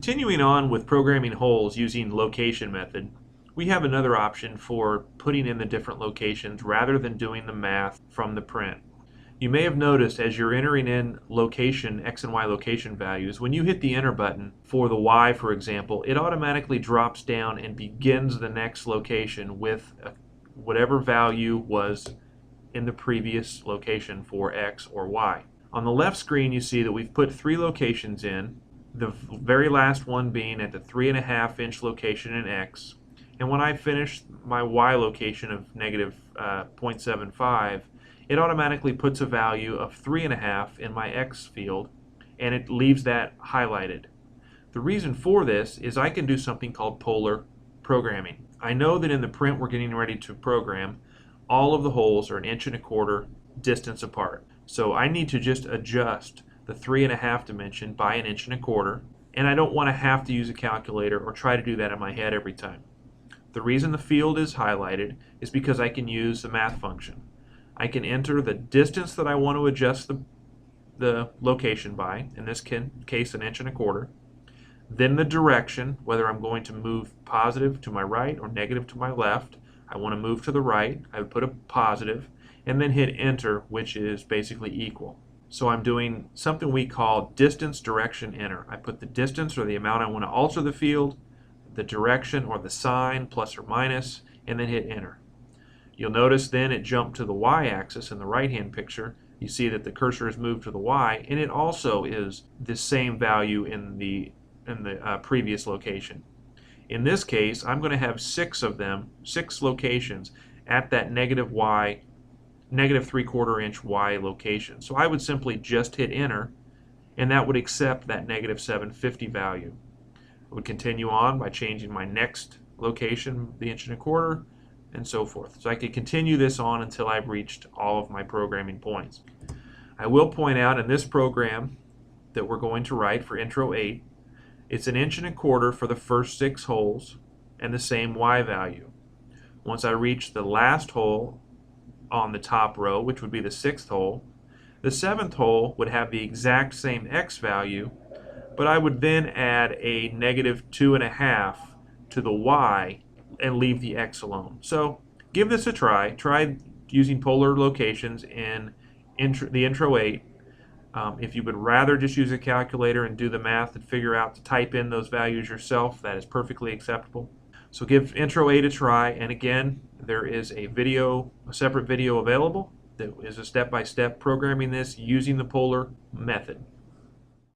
Continuing on with programming holes using location method, we have another option for putting in the different locations rather than doing the math from the print. You may have noticed as you're entering in location, X and Y location values, when you hit the enter button for the Y, for example, it automatically drops down and begins the next location with whatever value was in the previous location for X or Y. On the left screen you see that we've put 3 locations in, the very last one being at the 3.5-inch location in X, and when I finish my Y location of negative 0.75, it automatically puts a value of 3.5 in my X field, and it leaves that highlighted. The reason for this is I can do something called polar programming. I know that in the print we're getting ready to program, all of the holes are 1.25 inches distance apart. So I need to just adjust the 3.5 dimension by 1.25 inches, and I don't want to have to use a calculator or try to do that in my head every time. The reason the field is highlighted is because I can use the math function. I can enter the distance that I want to adjust the location by, in this case 1.25 inches, then the direction, whether I'm going to move positive to my right or negative to my left. I want to move to the right, I would put a positive, and then hit enter, which is basically equal. So I'm doing something we call distance direction enter. I put the distance or the amount I want to alter the field, the direction or the sign, plus or minus, and then hit enter. You'll notice then it jumped to the y-axis in the right-hand picture. You see that the cursor has moved to the y, and it also is the same value in the previous location. In this case, I'm going to have 6 of them, 6 locations at that negative 3/4 inch y location. So I would simply just hit enter, and that would accept that negative 750 value. I would continue on by changing my next location, the 1.25 inches, and so forth. So I could continue this on until I've reached all of my programming points. I will point out in this program that we're going to write for intro 8, it's 1.25 inches for the first 6 holes and the same y value. Once I reach the last hole on the top row, which would be the 6th hole, the 7th hole would have the exact same x value, but I would then add a negative 2.5 to the y and leave the x alone. So give this a try. Try using polar locations in the intro 8. If you would rather just use a calculator and do the math and figure out to type in those values yourself, that is perfectly acceptable. So give intro 8 a try, and again, there is a separate video available that is a step-by-step programming this using the polar method.